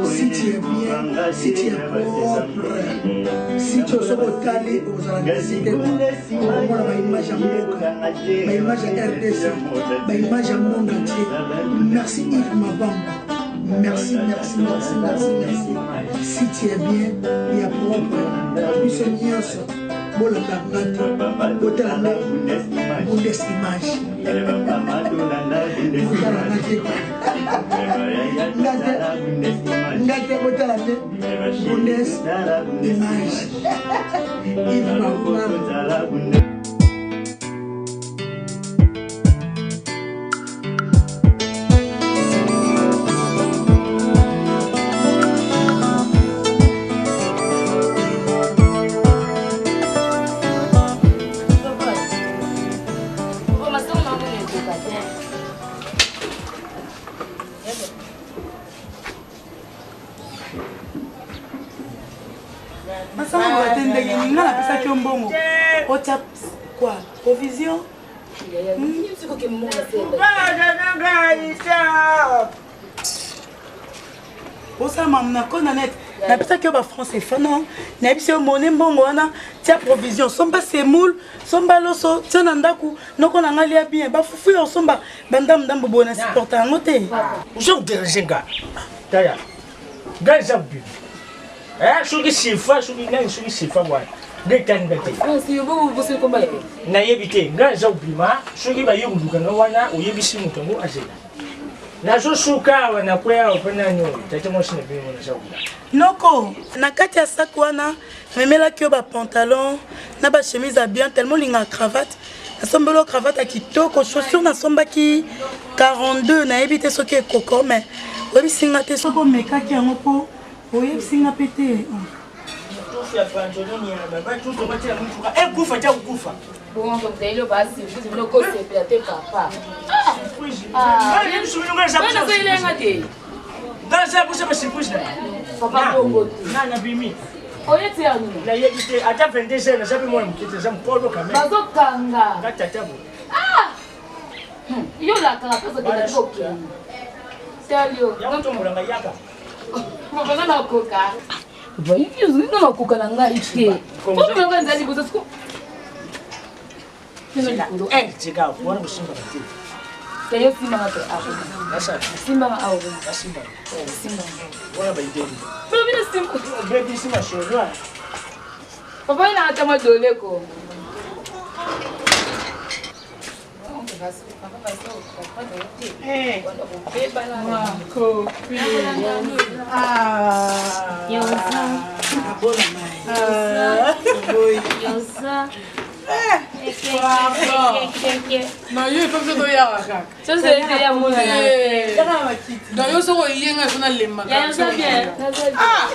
si tu es bien, si tu es propre, si tu es calé aux années, on a ma image à Moka, ma image à RDC, ma image à monde entier. Merci Yves Mabamba. Merci, merci, merci, merci, merci. Si tu es bien, il y a propre. Puis c'est mieux ça. Bon, la gâte, Botalana, Bundes image. Ngate Botalana, Bundes image. Yves Mabamba. Quoi? Provision? Ça m'a net. La personne qui est français, non. La personne qui est bongo, tia provision. Somba semoule, somba loso, tia nandaku. Non qu'on a lié bien. Ba fufu on somba. Bandam dam bobo na supporter en côté. Je me dérange gars. Taya. Gars j'abuse. Eh, je suis chiffre, je suis chiffre moi. Détendez. Ah, si vous vous combat. Na yebite, gars j'abuse ma. Je suis ba yungu kana wana uyebisi mutongo azela. Na josuka wana kwa opena nyo. Tete mo shine bi mo na shabuda. Noko, na kati ya sac wana, memela kyo ba pantalon, na ba chemise à bien tellement linga cravate. Na sombelo cravate à kitoko, chaussures na somba ki 42 na ebite soki koko mais obi singa te soko meka ki yango po. Oye singa pété. Tout ya pantalon ni ba tout to mati ya mtu. Eh kufa cha kufa. Bon, donc d'ailleurs basi, vous le connaissez peut-être papa. Ah, je suis venu ça. Moi je vais aller dans ça pour ça me surprise là. Papa bongo. Na bimi. Oye ti anu. Na yebite ata 22 na sabi moi mkete za mpolo kamera. Bazo kanga. Ngata tabu. Ah! Yo la kanga pesa kila choki. Sérieux. Ya mtu mulanga yaka. Papa na koka. Vai yuzu na koka na ngai ke. Kwa ngai nzali buzo siku. Eh, chega, bora bushimba bati. Kayo simba ngato ako. Nasa. Simba ma ako. Simba. Simba. Bora ba ideli. Pero vina simba. Baby simba shoro. Papa ina hata madole ko. Eh. Yosa. Bola mai. Yosa. Non, io proprio do ya kaka. Ça c'est ya mona. Non, io so yenga kuna lemma. Ya ça bien. Ah.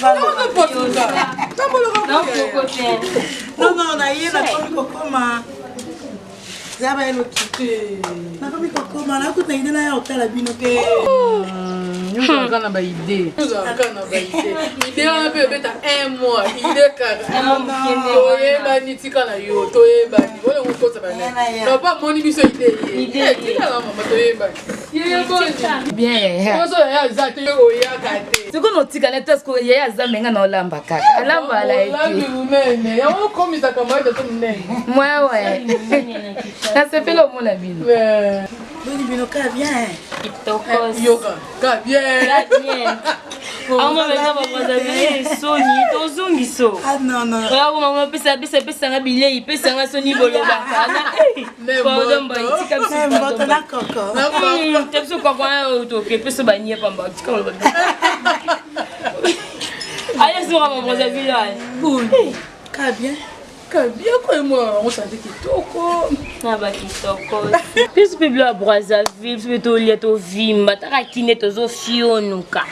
Non, non posso ça. Non, non, na yena komi kokoma. Zaba elo kite. Na komi kokoma na kuta idena ya otala bino ke. Nous avons une idée. Nous avons une idée. L'idée on a pu mettre 1 mois. Idée kaka. Toye bani tika na yo. Toye bani. Wala uko sa bani. Non pas mon biso idée. Idée. Tika na mama toye bani. Yeye boni. Bien. Oso ya exact yo ya kate. Siko no tika na tesko yeye azamenga na olamba kaka. Alamba la ite. Olambi munene. Ya o komi ta kama ita to munene. Moi ouais. Ça se fait le mot la ville. Boni bino ka bien. Kitokos. Yoga. Ka bien. Bien. Amo beza babaza bien soni tozongi so. Ah non non. Oya ko mama pesa nga bilei pesa nga soni boloba kana. Pardon ba itika C'est votre na koko. Tepso kwa kwa to ke pesa ba nie pamba tika boloba. Allez sur ma Brazzaville. Cool. Ka bien. Bien quoi moi on sentait kitoko. Na ba kitoko. Puis pe bla Brazzaville, pe to lia to vimba, ta kine to zo fionuka.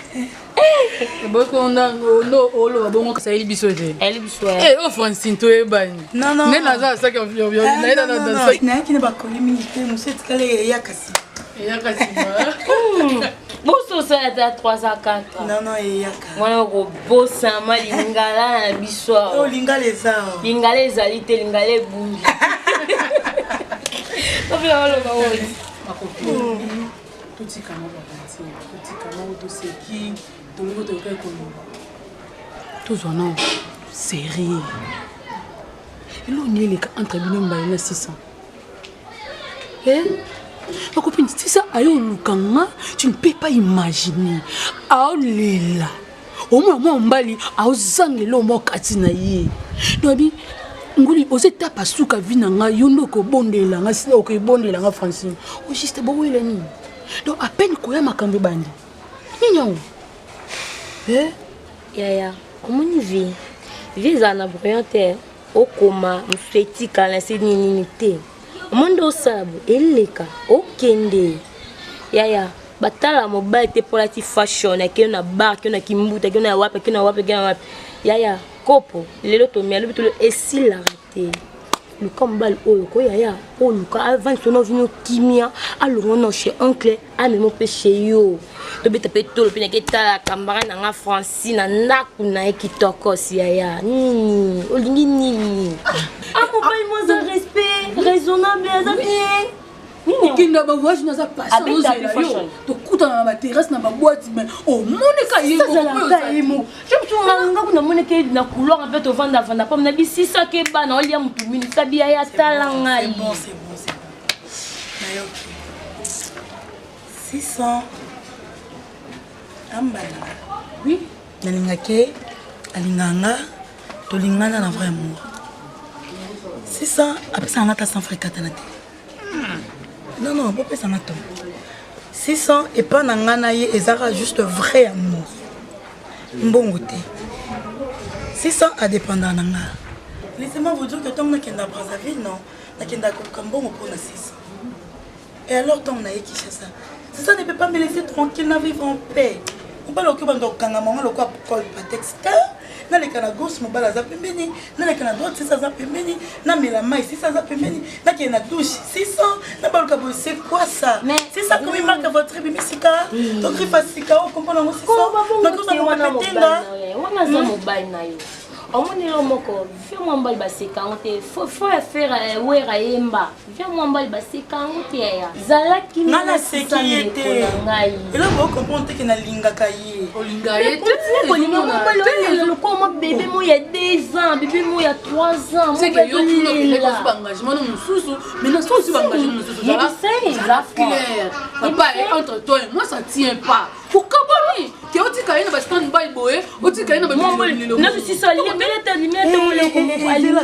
Boko on a no olo bongo ka saili bisote. Elle biswa. Eh o Francine to e bani. Non non. Ne naza ça que yo na ida na non. Na kine ba koli minute muset kale ya kasi. Ya kasi ma. Boso ça à 3 à 4. Non non ya ka. Wana ko bosa ma lingala na biswa. Oh lingala ezao. Lingala ezali te lingala ebungi. Tobela lo ba woni. Tout comment va tout comment tout c'est qui tout le monde est comme tout ça non sérieux et là on est les entre bino mbaina 600 ma copine si ça ayo lukanga tu ne peux pas imaginer ah lela au moins mbali a ozangelo mo katina yi dobi nguli ose tapa suka vinanga yondo ko bondela nga sino ko bondela nga Francine o juste bo wele ni donc à peine koya makambe bandi nino yaya komoni visa na brillante o koma mfeti kala nini te mondo sabu eleka o kende yaya batala mobile te pour la fashion akena na bar akena kimbuta akena wapi yaya kopo lelo to mi alobi to esi la raté le combal oyo ko yaya o luka avant sono vino kimia alongo no chez oncle a même pe chez yo to beta pe to le pina keta kambara na nga Francine na kuna ekitoko si yaya nini olingi nini mobile moins de respect raisonnable ça bien qui n'a pas voyage dans sa passion to kuta na ba terrasse na ba boîte mais oh monika yemo je me suis nga kuna monika na couloir en fait au vendre pas na bisi ça ke ba na olia mutu mini sabia ya talanga c'est bon mais OK 600 ambala oui nalingake alinganga tolingana na vrai amour 600 après ça on a ta sans fréquenter na non, non, pas ça m'attend. 600 et pas n'anganaye et ça juste vrai amour. Bon côté. 600 à dépendant nanga. Laissez-moi vous dire que tant que na Brazzaville non, na kenda Kokambon pour na 600. Et alors tant na qui ça. Ça ne peut pas me laisser tranquille, na vivre en paix. On parle au Kibando Kangamanga le quoi pour pas texte. Na le kana gauche mo bala za pembeni na le kana droite 600 za pembeni na mela mai 600 za pembeni na ki na douche 600 na baluka bo c'est quoi ça c'est ça comme il marque votre bimisika donc il faut sika on comprend ngo 600 na tout ça mo petenga wana za mobile na yo omoni lo moko viens moi mbali ba 50 faut faire wera yemba viens moi mbali ba 50 ya zalaki na la sécurité et là vous comprenez que na linga kaye olinga yetu le comment bébé moi il y a 2 ans bébé moi il y a 3 ans c'est que yo tout le engagement non mususu mais non c'est aussi engagement mususu ça clair papa entre toi et moi ça tient pas pourquoi boni que oti kaina ba stand by boy oti kaina ba non c'est ça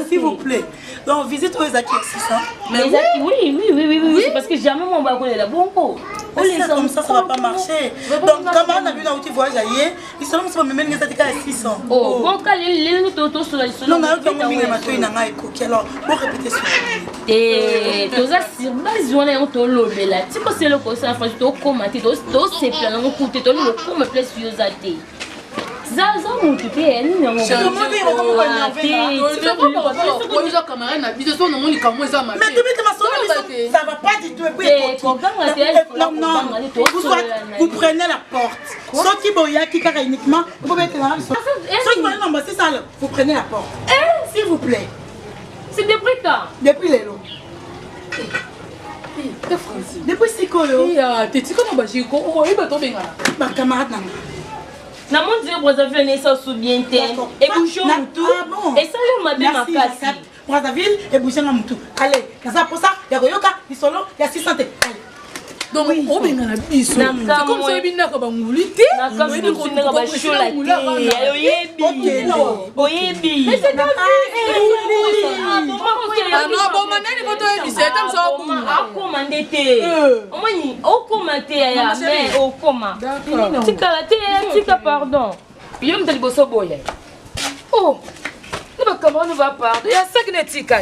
s'il vous plaît donc visite aux acquis 600 mais oui parce que jamais mon balcon est là bon comme ça va pas marcher donc quand on a vu dans voyage ailleurs ils sont même même les attaquer à 600 oh bon quand les toto sur la non non quand on m'a fait na ngai koki alors pour répéter ça et tous ça sur base on est on to lobela tu peux c'est le conseil en France to commenter to c'est plein on coûte to le comme place yozate zaza mutu te yani na mais ça va pas du tout vous prenez la porte sorti boya qui carré uniquement vous mettez là c'est ça vous prenez la porte s'il vous plaît c'est depuis quand depuis les lots depuis c'est quoi ma camarade na mon Dieu Brazzaville n'est ça sous bien te et bouchon tout et ça le m'a bien ma casse Brazzaville et bouchon tout allez ça pour ça ya koyoka isolo ya 600 donc on benga na biso c'est comme ça binda ka banguli te na ka binda ka ba shola oyebi mais c'est non bon manani moto e biseta mso commandé te omoni o commenter ya mais o comment tika pardon yo mtali boso boya oh ne ba comment ne va pas ya sagnetika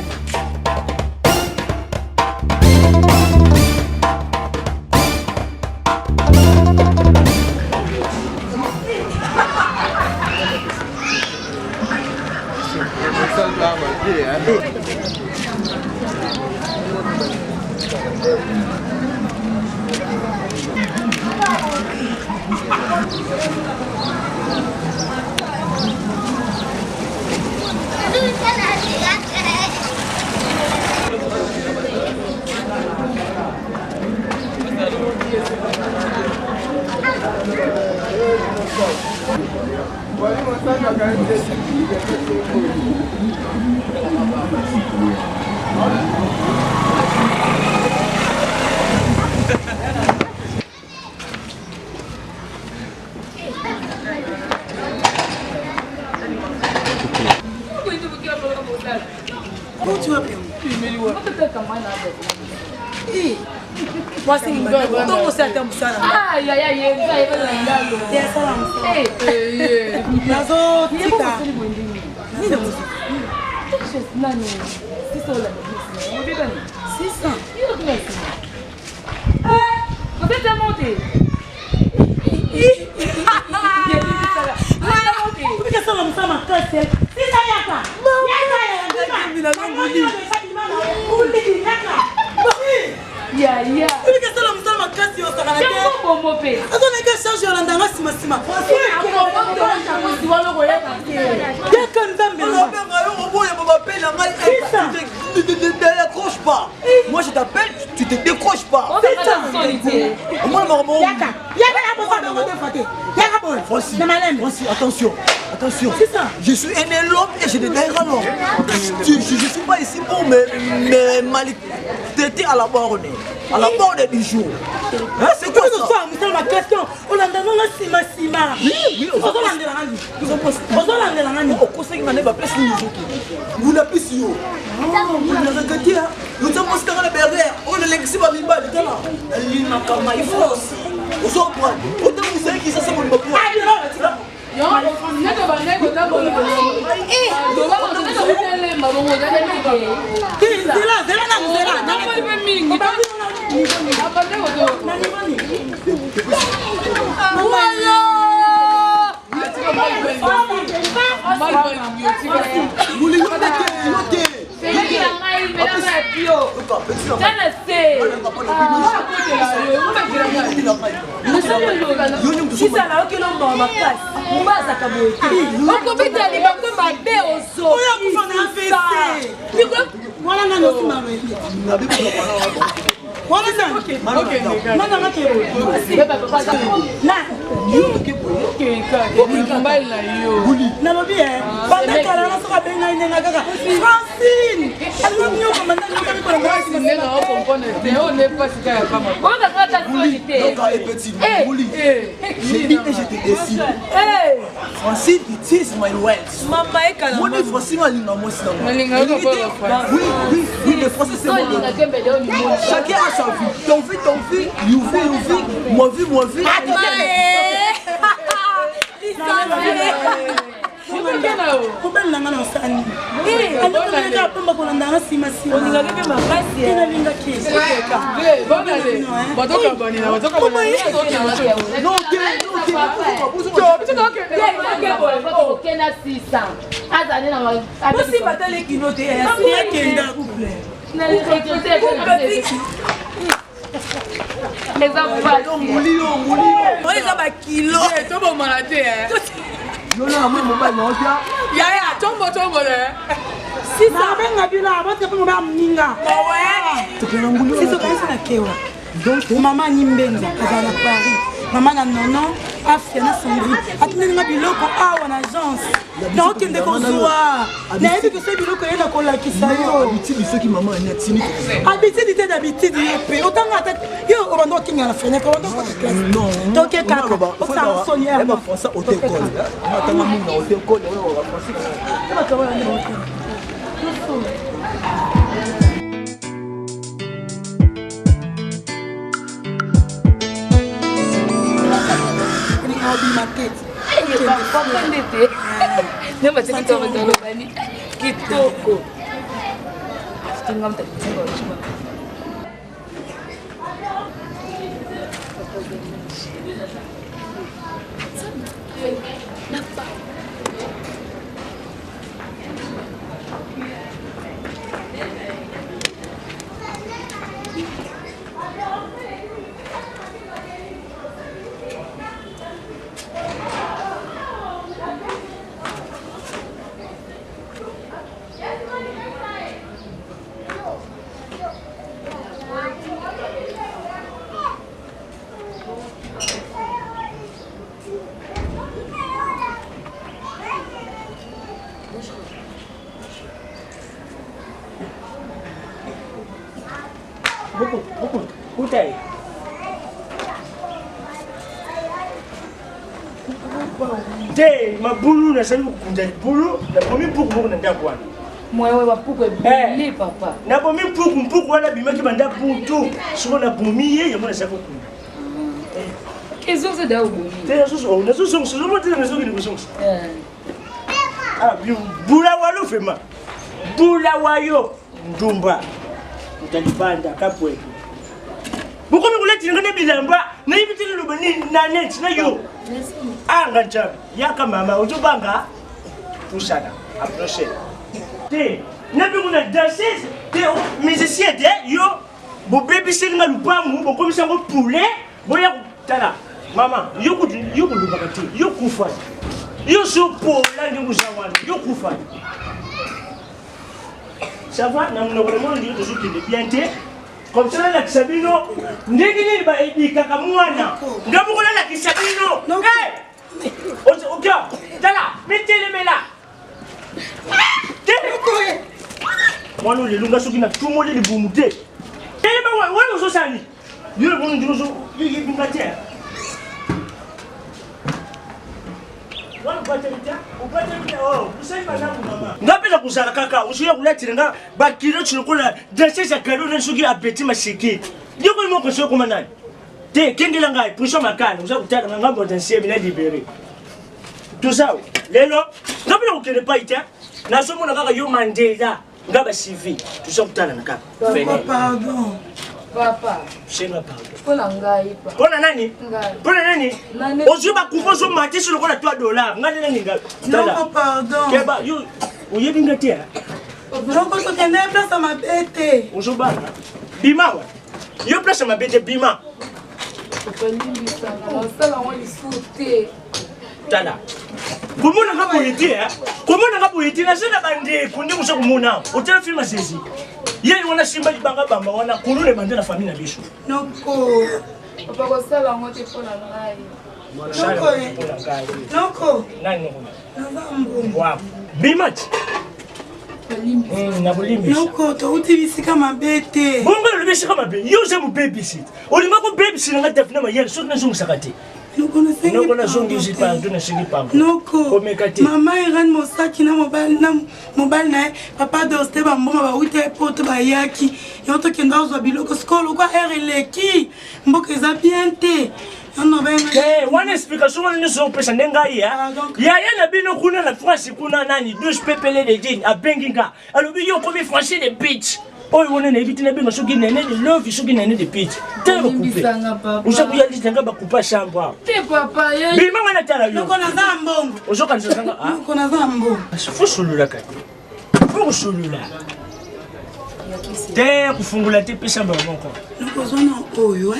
tu vas bien? Moi, c'est une bonne. Comment ça t'aime ça? Aïe, aïe, aïe, aïe, aïe, Ya ya. Ini ke salam salam kasi yo sakana ke. Ko mo pe. Azo na ke charge yo landanga sima sima. Ko si walo ko ya ka. Ya kan zambe. On va faire un robot et on va appeler la maille. Ne décroche pas. Moi je t'appelle, tu te décroches pas. Moi maman. Yaka. Yaka ya bo fa do fate. Yaka bo. Francis, attention. Attention. C'est ça. Je suis un homme et je te dirai non. Je suis pas ici pour me maltraiter à la borne. À la borne du jour. Hein, c'est quoi ça? C'est ma question. On a donné un sima. Oui. On a donné la rani. On a donné la rani. Au conseil, on a pas plus de jour. Vous n'avez plus si haut. Vous n'avez pas dit. Nous avons posté dans la bergère. On a l'excès de l'imba. Il n'a qu'à ma force. Vous en prenez. Autant vous savez qui ça c'est mon papa. Yo, ne te banne ko ta bola. Do ba ko ta ko tele ma bo mo da ne ke. Zela na ko be mi ngi. Ba ne ko to. Na ni mani. Wala. Muli yo te. Feli la mai me la mai pio. Tana se. Sisa na okelo mama kasi. Mbaza kaboye. Okobita li bakwe mabe ozo. Oya kufana fese. Biko wala na no sima we. Na biko wala. Wala na. Okay. Mana na ke. Beba papa. Na. Okay ka. Mbali na yo. Na lobi banda kala na soka benga ina kaka. Francine. Allo nyo komanda na ka ko na sima. Ne na o kompone. Te o ne pas ka ya kama. Ona ka ta qualité. Donc est petit. Mouli. J'ai dit que j'étais déçu. Francine, it is my words. Mama ekala. Moi ni Francine alinga moi c'est moi. Oui, le français c'est moi. Chacun a sa vie. Ton vie, you vie, moi vie. Comment la ngana osani? Andoko neka pamba ko ndanga sima. Oninga ke makasi. Ina linga ke. Bona le. Badoka bani na badoka bani. Non, kena 600. Azane na ma. Osi batale kinote ya. Siya kenda couple. Na le les enfants mouli. On les a ba kilo. To bo malade Yo na mo mo ba no ja. Ya tombo le. Sisa benga bila bote ko ba mninga. Ouais. Tukena ngulu. Sisa kanisa na kewa. Donc maman Nimbenza azala Paris. Maman na nono afia na Sandrine. Atune nga biloko awa na agence. Na okende ko zuwa. Na ebi ko se biloko yena ko la kisayo. Habitude ceux qui maman na tini. Habitude te d'habitude yo pe. Otanga ta yo o bando kinga na fene ko bando ko classe. Non. Donc kaka. O sa sonière. Elle va faire ça au école. On attend maman na au école on va faire ça. On va travailler dans l'école. I'll be my kid. Never take it over the money. Kitoko. Tingam tak cakap cuma. Nampak. te mabulu na sali kukunja bulu na bomi puku na ndako wana mwewe wa puku ebele papa na bomi puku wana bimaki banda putu siko na bomi ye yamona sako ku kezo se da ubomi te so na so mo te na so ni so ah bula walo fema bula wayo ndumba utalipanda kapwe bukomi kuletinga ne bilamba na ibitile lo bani na net na yo anga njaba yaka mama utubanga pusana approcher te na bi kuna danseuse te musicien te yo bo baby singa lupamu bo komisa ngo poulet boya tala mama yo kulubaka te yo kufa yo so pola ndi kuzawana yo kufa ça va na mnoko ndi to zuki de bien te comme ça la kisabino ndenge nini ba edika kamwana ngamuko la kisabino eh oja tala mitele mela tele mwana le lunga suki na tumo le libumute tele ba wana so sani yule bono ndiro so yibinga te wana baterita oh usaiba na mama ngapela kuzala kaka usiya kuletira nga bakiro chinokola danseuse kalo na suki apeti mashiki yoko moko so kuma nani te kengela ngai puso makana uza kutaka ngambo danseuse bila libere tuzao lelo ngapela kukele paita na somo na kaka yo Mandela ngaba CV tuza kutana na kaka pardon papa shenga pardon pona ngai pa pona nani pona nani ozuba kuposo matisi lokola $3 ngani nani ngapi non pardon keba yo uyebinga tia noko sokende place mabete uzuba bimawa yo place mabete bima sala wali sute tala kumuna ngapo yiti na sena bande kundi musa kumuna hotel film sezi yeye wana simba libanga bamba wana kulule bande na famille na biso noko papa ko sala ngote pona ngai noko nani noko nazambo wow bimat na bulimbisa noko to utisika mabete bongo lo bisika mabe yo je mu babysit olinga ko babysit nga tafina mayele so na zongu sakati noko na zongu zipa ndo na shingi pango noko mama iran mosaki na mobile na papa doste ba mboma ba uite poto ba yaki yo to kenda zo biloko skolo kwa RLeki mboka za bien te wana explication wana nyonso opesa nde ngai yaya na bino kuna na france kuna nani douche pepele de jean abengi nga alobi yo komi franchir de pitch oyo wana na yebi tina benga soki nene de love soki nene de pitch tele bakupe uza kuya lista nga bakupa chambre awo bimanga na tala yo ozokanisa zanga fo solula kati fo kosolula te kufungula te pesa mbala moko nakozwana oyo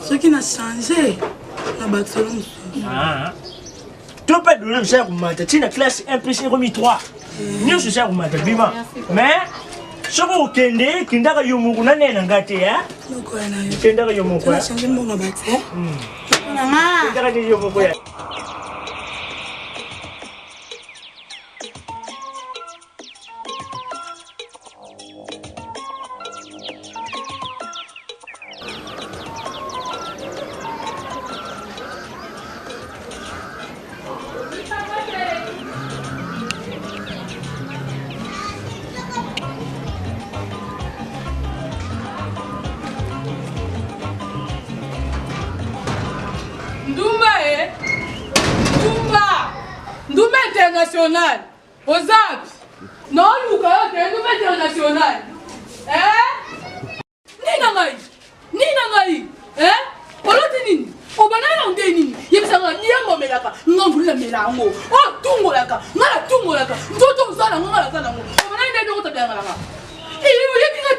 soki na changer na batolo mosusu to mpe dole bisa ya komata ntina classe 1 plus 1 remis 3 nyonso eza ya komata bima mais soki okende kendaka yo moko nanena nga te kendaka yo moko kendaka te yo moko Ndumba international. Ozap. Non, Luka, Ndumba international. Nina ngai. Oloti nini? Obana nde nini? Yebisanga nyango melaka. Ngambula melango. Oh, tungolaka. Ngala tungolaka. Ndoto uzana ngala kana ngo. Obana nde ndo kotabya ngala. Il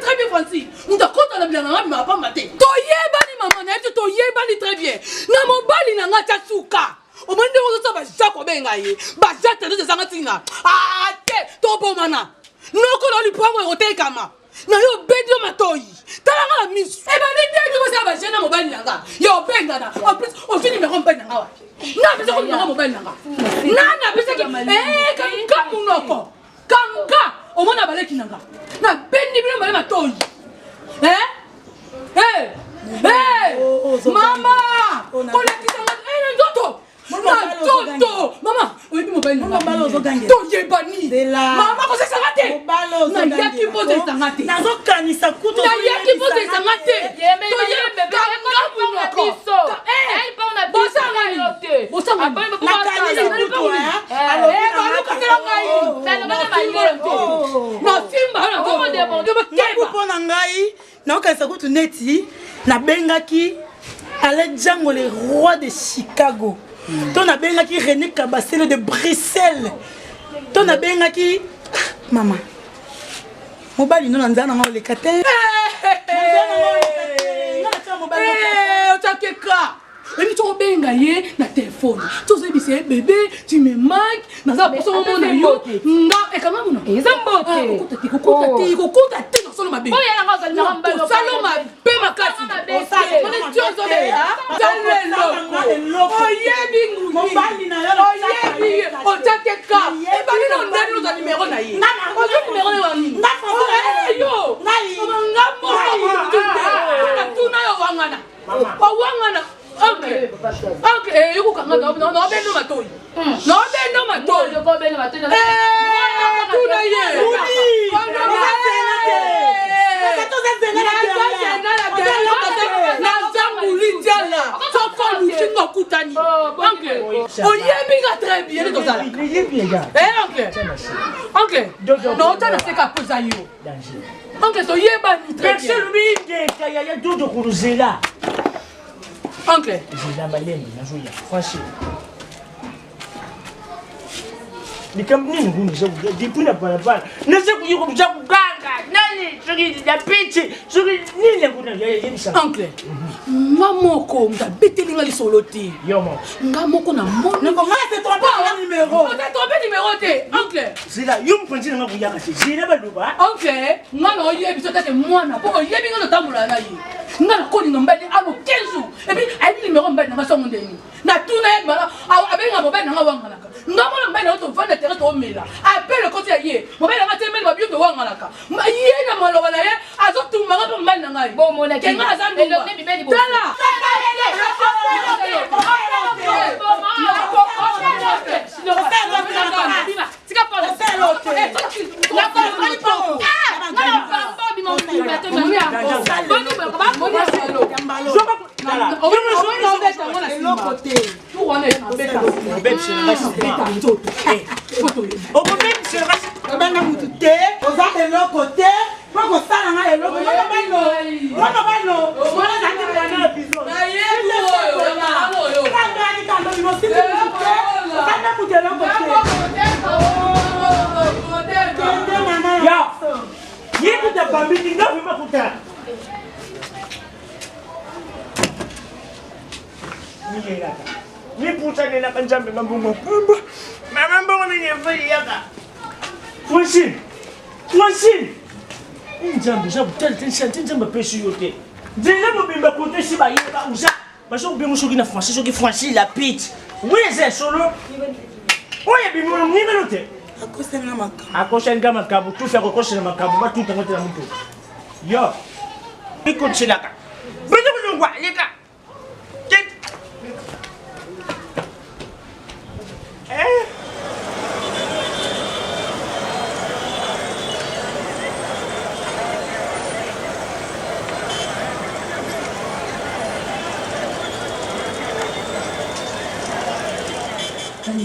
très bien Francis. Nous d'accord dans la bien mais pas maté. Toyeba ni maman, na tu toyeba ni très bien. Na mobali na ngata suka. O mande o so ba jako benga ye. Ba jata de zanga tina. Ah te to bo mana. Noko lo li prango o te kama. Na yo bedio matoyi. Tala ngala miss. E ba ni te ko sa ba jena mobali na nga. Yo benga na. En plus o fini me rompe na nga wa. Na be ko na mobali na nga. Na be ke kam munoko. Kanga o mona baleki na nga. Na bendi bino mama matoyi. Mama! On a dit ça. Ndoto! toyebani mama kozesanga te nayaki mpoza esanga te nazokanisa kutu nayaki mpoza esanga te mpo na ngai naokanisa kutu neti nabengaki Alain Django le roi de Chicago to nabengaki René Kabasele de Bruxelles to nabengaki mama mobali no nanza nanga oleka te otakeka ebi tobenga ye na telefone tozebisa bébé tu me manques naza poso mona yo nga ekanga mona eza mbote kokuta te nasolo mabe osalo mabe makasi one tiozobeya zalelo oyebi nguyi oyebi otakeka ebali no ndani noza numero na ye ozo numero na wani yo nga mona tuna yo wangana wangana ok you can no bendo matoi no bendo matoi yo go bendo matoi tu na ye na zambuli diala soko lutinga kutani oyebi ga très bien to sala ok no tana seka poza yo ok to yeba ni très bien c'est lui de ya dodo kuruzela. Oncle. Je l'ai malé, franchement. Les campagnes, depuis la balabala, ne sais pas où vous avez nani, la pitié, ni les bounages. Oncle, Mamoko, t'as bêté les soloti. Yomo. Mamoko n'a mon numéro. C'est trompé le numéro. T'as trompé le numéro, oncle. C'est là, yom pensé dans ma bouillard, c'est là-bas. Oncle, non, il y a besoin de moi, pour y a besoin de tambour. Nga koni nombali alo 15 jours et puis ay numéro mbali na songo ndeni na tuna ye mala abenga mobali na wangalaka ngomona mbali na to vanda terre to mela appelle côté ye mobali na temeli ba biyo wangalaka ye na maloba na ye azotuma ngapo mbali na ngai bon mona kenga azandu elongi bibeli bo tala ni puta ni na kanjambe mambungo pamba mamambo ni nyefeli yaka Franchine njambe jabu telle njambe pesu yote nzela mobimba kote si ba yeba uza baso bien soki na français soki français la pite oui c'est solo oye bimono nimero te akosenga makabu tu faire akosenga makabu ba tout tangote na mutu yo iko tshilaka bendo kulungwa leka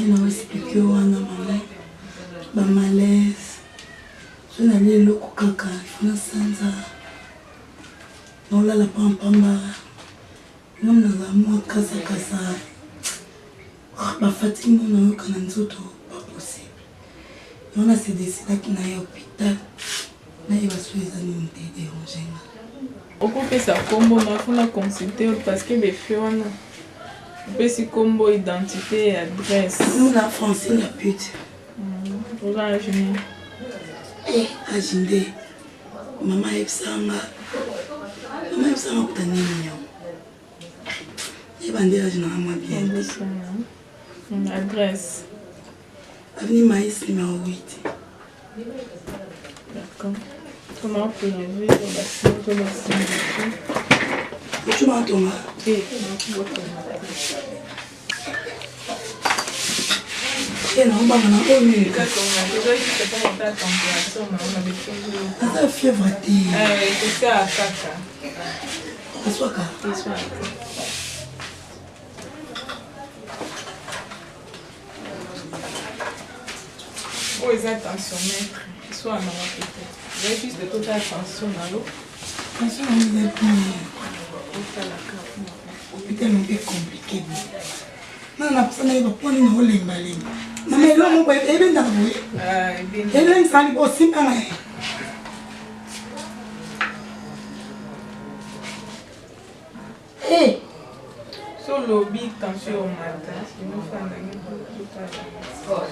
na expliqué wana mama ba malaise je n'allais le kaka na sanza nolala pampamba ngomna za mwa kasa ba Fatima na yo kana nzoto pas possible on a se décidé qu'il n'aille à l'hôpital na il va se faire une déranger on peut ça combo ma faut la consulter parce que les faits on peut si combo identité et adresse nous la français la pute voilà Jimmy ajinde mama ebsanga kutani nyo ebandela jina mwa bien adresse avenue Maïs numéro 8 d'accord comment peut-on vivre tu m'entends Et non, maman, on est. Fièvre. C'est ça, caca. Soit car. Oh, ils attention, maître. Soit en avant peut-être. Vous avez plus de toute attention dans l'eau. Attention, on est putain, c'est compliqué. Non, on a pas de point de voler. Mais là, on va être bien dans le bout. Et là, il s'en est aussi pas mal. Hey! Sur le lobby, tension au matin, il nous fait un ami pour tout à l'heure.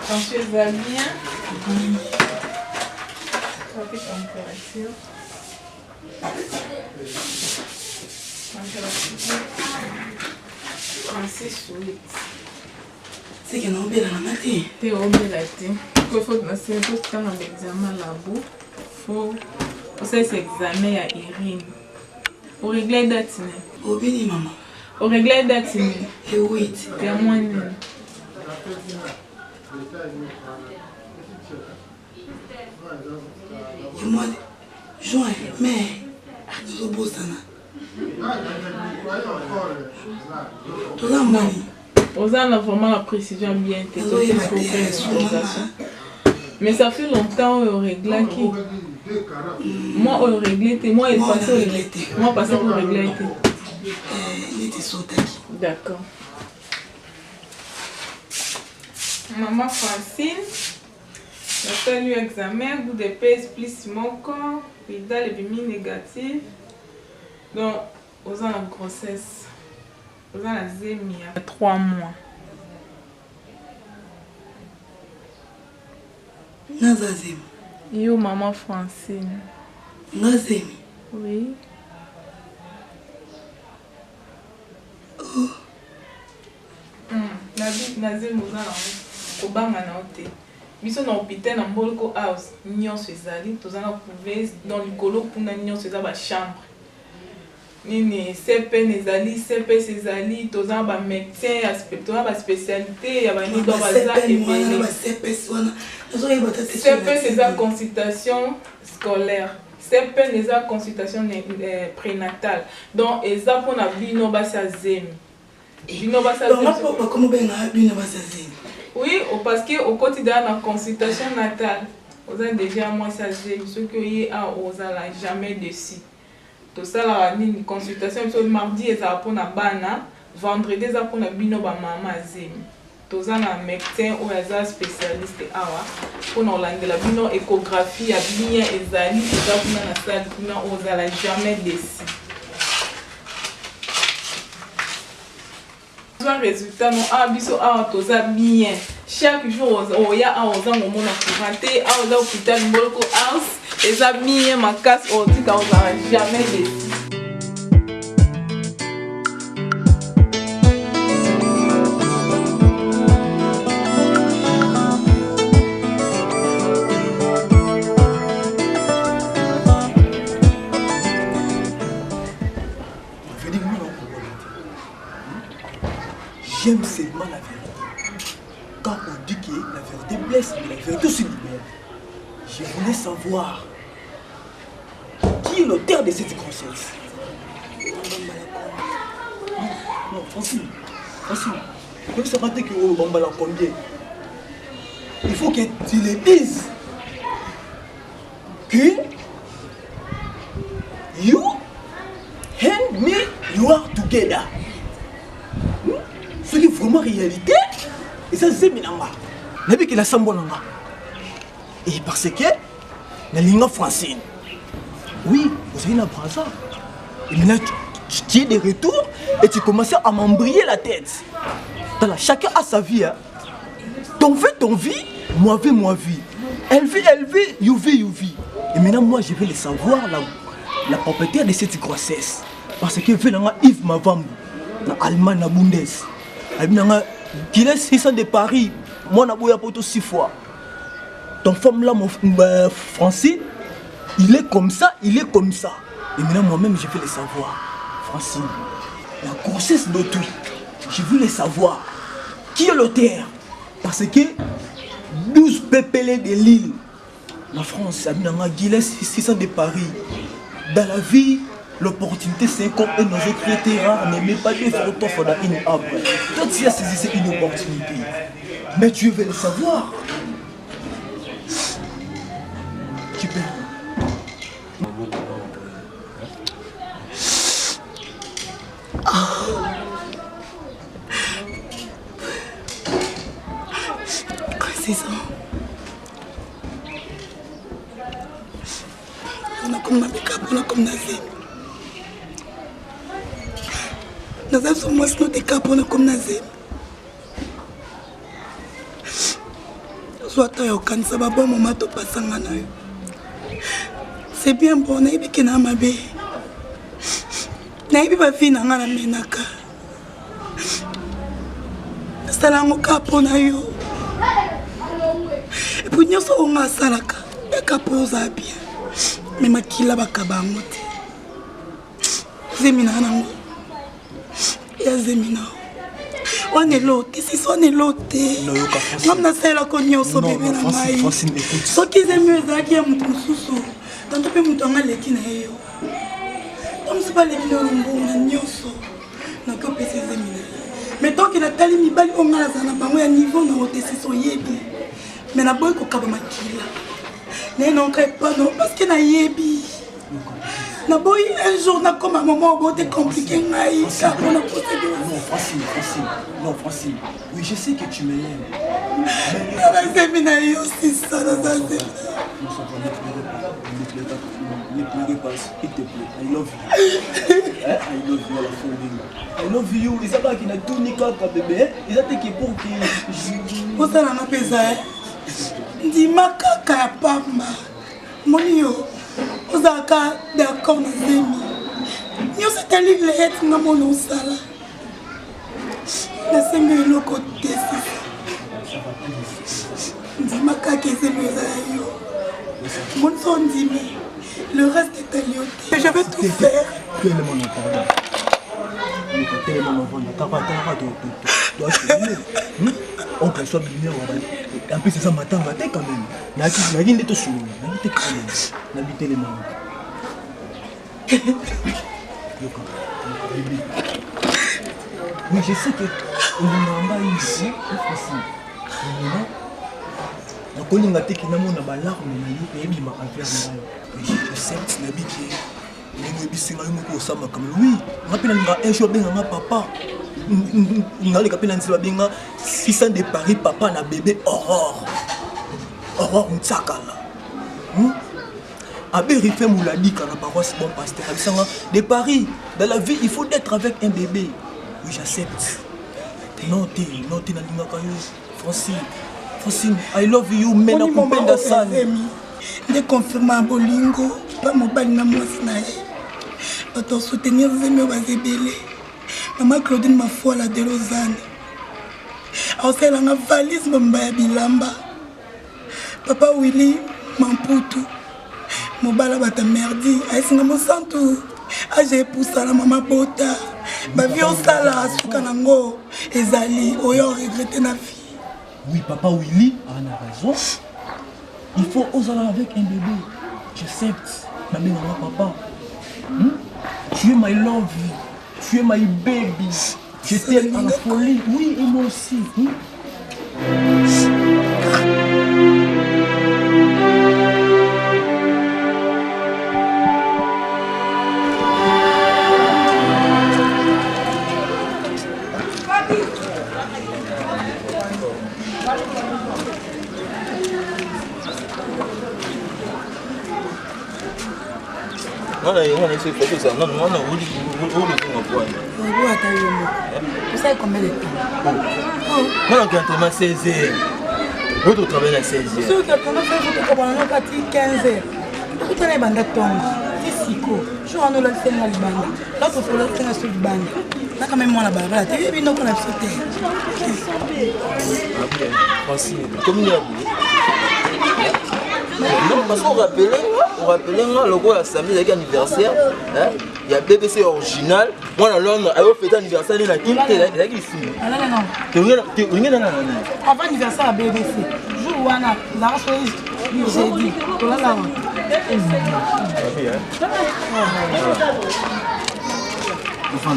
Attention, ça va bien. Température. C'est que non, bien la matinée. T'es au bien la tête. Il faut que c'est tout le temps dans l'examen là-bas. Faut faire cet examen à Irine. Au régler d'attiné. Au bien, maman. Au régler d'attiné. Et oui. Et à moins de. Et moi, juin, mai, nous sommes beaux ça. Tout ça, moi. Aux a vraiment la précision bien intégrée. Mais ça fait longtemps au régler qui. Moi, au régler, moi, il passait au régler. Moi, passé au régler. Il était sauté. D'accord. Maman Francine, j'ai fait l'examen, goût de pèse plus mon corps, puis dans les bimi négatifs. Donc, aux ans la grossesse, aux ans la zémie, il y a 3 mois. Nazazim. Yo, maman Francine. Nazim. Oui. Oh. Nazim, aux ans Obama na ote. Biso na hôpital na Mboloko House, nyonso ezali, tozana couveuse dans likolo puna nyonso eza ba chambre. Nini CPN ezali, CPS ezali, tozana ba médecin, tozana ba spécialité, ya ba ni do baza ebele. CPS eza consultation scolaire. CPN eza consultation prénatale. Donc eza pona bino basa zemi. Bino basa zemi. Donc comment ben bino basa zemi. Oui, parce qu'au quotidien, dans la consultation natale, vous avez déjà moi ça j'ai ce que y a aux ala jamais dessus. Tout ça la une consultation le mardi et ça pour na bana, vendredi ça pour na bino ba maman zemi. Tout ça na médecin ou un spécialiste awa pour na lande la bino échographie a bien ezali ça pour na salle pour na aux ala jamais dessus. Résultat non abiso a toza bien chaque jour o ya a oza momo na courante a oza hôpital Mboloko House eza bien ma casse o tika oza jamais déçu. J'aime seulement la vérité. Quand on dit que la vérité blesse, mais la vérité se libère. Je voulais savoir qui est l'auteur de cette grossesse. Non, Francine. Même ça va dire que on va la combien. Il faut que tu le dises. Que you and me, you are together. C'est vraiment réalité. Et ça c'est minanga. N'avez que la sambolanga. Et parce que la langue française. Oui, vous avez une braza. Et maintenant tu es de retour et tu commences à m'embrayer la tête. Chacun a sa vie. Hein. Ton vie, moi vie. Elle vit, you vie. Et maintenant moi je vais le savoir là. la propriétaire de cette grossesse. Parce que venanga Yves Mavambo, na Allemagne, na Bundes. Venanga Guinness 600 de Paris, moi na boya poto 6 fois. Ton femme là, mon Francine, il est comme ça, il est comme ça. Et maintenant moi-même je veux le savoir. Francine, la grossesse d'autrui, je veux le savoir. Qui est l'auteur? Parce que 12 PPL de Lille, la France, Abinanga Guinness 600 de Paris. Dans la vie, l'opportunité c'est comme un oiseau qui était rare, ne met pas de photos pour une arbre. Toi tu as saisi une opportunité, mais tu veux le savoir. Tu peux. C'est ça. On a comme un pick-up, on a comme Nazé. Nazé, sur moi, c'est notre cap, on a comme Nazé. Soit tu as aucun sabbat, bon moment, tu passes en main. C'est bien bon, on a eu qui n'a pas bé. On pas fini, on a menaka. C'est là mon cap, on a eu. Et puis nous sommes en salaka, et caposa bien. Mais ma kila bakabango te. Zemina nango. Ya zemina. On est l'autre, si on est l'autre. Non, na sela ko nyoso bébé na mai. So ki zemi ezaki ya mutu mususu. Tanto pe mutu anga leki na yo. Comme c'est pas les billes longo na nyoso. Na ko pese zemina. Mais tant que na tali mibali onga za na bango ya niveau na otesi so yebi. Mais na boy ko kaba makila. Non, pas non, parce que na yebi. Na boy un jour na comme un moment où c'est compliqué naï. Non, Francine. Non, Francine. Oui, je sais que tu m'aimes. Mais na aussi ça dans ça. Ne pleurez pas, s'il te plaît. I love you. I love you à la folie. I love you. Ils savent qu'il y a tout ni quoi bébé. Ils savent que pour que pour ça na pesa. Ndima kaka ya pamba monio ozaka d'accord na zemi nyo setali le nga mono sala na sembe loko tesi ndima kaka zemi zayo mon son ndimi le reste est à lui. Je vais tout faire. Tellement non pardon. Tellement non pardon. On peut soit bien en plus c'est ça matin va quand même. Na rien de tout sur. Na vite quand même. Na vite les mains. Oui, je sais que on m'a ici, c'est facile. Na kolinga te kinamo na balarme na yo et bima envers moi. Je sais que na biki. Nengo bisinga yo moko osama comme lui. Ngapela nga un jour benga papa. Ngali kapela nzela benga 600 de Paris papa na bébé Aurore. Aurore Mtsakala. Abbé Rifé Mouladi quand la paroisse bon pasteur de Paris. Dans la vie, il faut être avec un bébé. Oui, j'accepte. Non, t'es na linga kayo. Francine, I love you, mais na kupenda sana. Ne confirma bolingo, pas mobile na mwasi na ye. Bato soutenir zeme bazebele. Maman Claudine ma foi la de Lausanne. Aosela nga valise mbaya bilamba. Papa Willy Mamputu. Mobala bata merdi. Aïsinga mo santu. J'ai poussé la maman Bota. Ma vie au sala asuka nango. Ezali oyo regretter na vie. Oui, papa Willy a raison. Il faut oser avec un bébé. J'accepte. Ma mère, papa. Tu es my love. Tu es my baby. Je t'aime à la folie. Oui, et moi aussi. Voilà, c'est fait ça. Non, non, non, vous savez combien de temps? Moi, quand on 16 heures. Vous travaillez à 16 heures. Ceux qui ont fait 15 heures. Vous avez un siko. Je suis en train de faire la libanda. Là, il faut le faire sur le libanda. Là, quand même, moi, la barbe, tu es bien qu'on a sauté. Merci. Comme il y a non, parce qu'on rappelait le gros samedi avec anniversaire, il y a BBC original. Moi, dans Londres, elle a fait anniversaire, il y a qui ici. Non. Avant anniversaire à BBC, jour où on a la chose, j'ai dit, on a la tu vas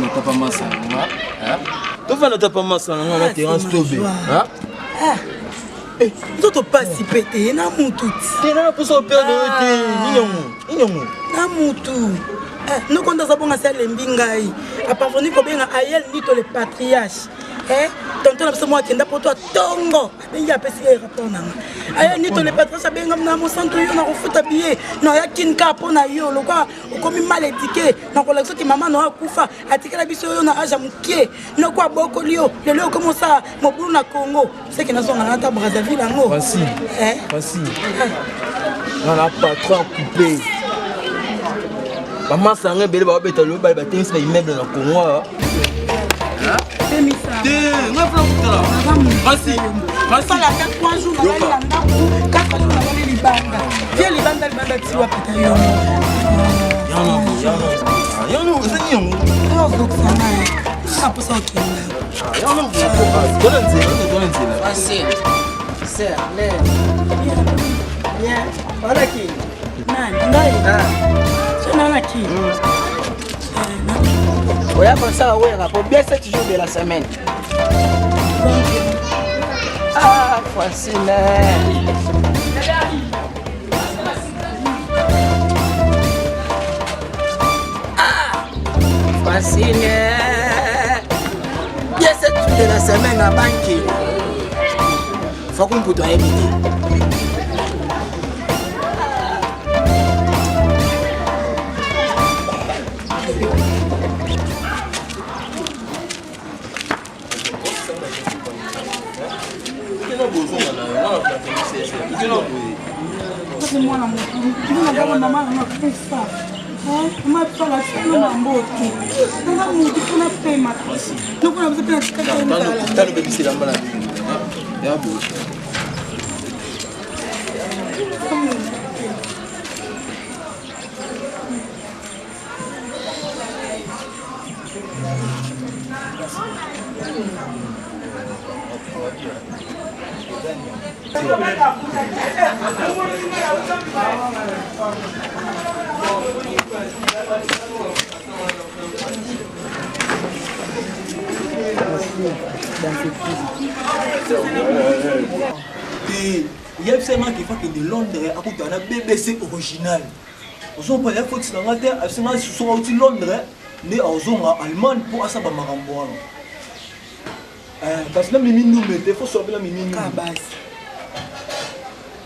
ne pas massa, on a Terence Tobé. Toto pas si pété, na mutu. Tu n'as pas son père de na mutu. Nous quand ça bon à celle mbingai. A parvenir ko benga ayel ni to le patriarche. Tonton na moi tenda pour toi tongo. Ben ya pesi rapport na. Ayel ni to le patriarche benga na mo centre yo na ko futa billet. Na ya kinka pona yo lokwa okomi mal étiqué. Na ko lakso ki maman no akufa. Atikela biso yo na aja mukie. No kwa boko lio. Lelo comment ça mobulu na Congo. C'est que na zonga na ta Brazzaville ngo. Voici. Voici. On a pas trop coupé. Maman sangé belle ba beta lo ba tennis ba immeuble na Congo. Voici. Voici la 3 jours na la ndako 4 jours na la libanda. Viens libanda tiwa peta yo. Yano, c'est nyongo. Donc ça na. Ça pour ça OK. Yano, Voici. C'est bien. Voilà qui. Nani? Qui on a pensé à ouais, pour bien 7 jours de la semaine. Ah, facile. Facile. Bien 7 jours de la semaine à banque. Faut qu'on peut éviter. moi la moto. Maman m'a fait ça. Ma pas la fille na moto. Na moto kuna pema. Donc on a besoin de quelqu'un. T'as le bébé c'est la maladie. Ya beau. Il y a seulement qui fait que de Londres à côté de la BBC original. Ils ont pas la faute dans la terre, ils sont aussi Londres, mais ils sont en Allemagne pour ça marambo. Parce que les minous il faut sauver la minous.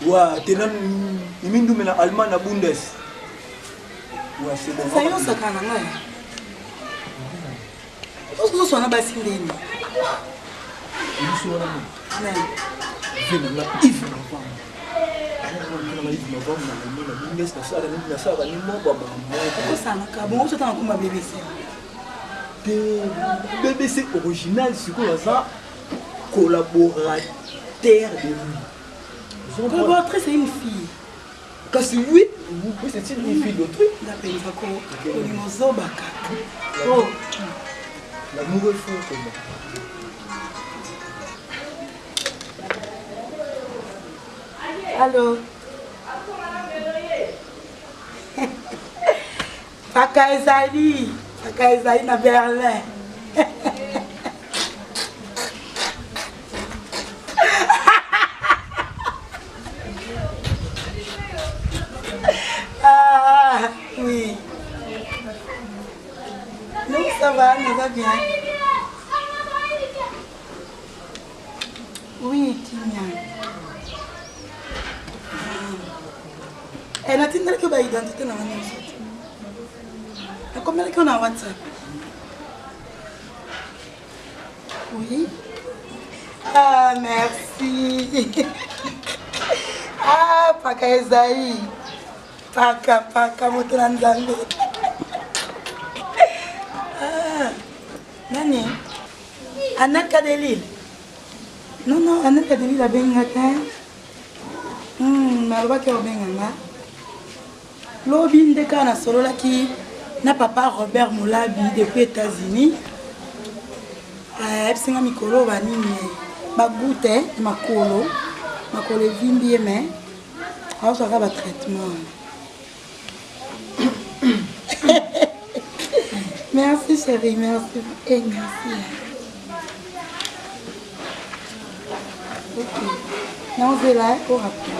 Ouais, t'es là les minous mais en Allemagne à Bundes. Ouais, c'est bon. Ça y est, ça cananga. Est-ce que ça na bassin de ni? Ils sont là. BBC original, c'est quoi ça? Collaborateur de lui. Collaboratrice, c'est une fille. Quand c'est oui, c'est une fille d'autrui. La nouvelle fois, comment? Allô? Paka Ezali na Berlin. Ah, oui. Non, ça va bien. Oui, Tignan. Elle a dit que ma identité n'a rien à combien qu'on a WhatsApp? Oui. Ah, merci. Ah, Paka Esaïe. paka moto na nzambe. Nani? Anaka Delil. Non, Anaka Delil a bengata. Malobaki a benganga. Lobi ndeka na solola ki na papa Robert Moulabi depuis États-Unis. Ebsinga mikolo banini bagute makolo vimbi mais alors ça va ba traitement. Merci chérie, merci et merci. OK. Non, c'est là au rappel.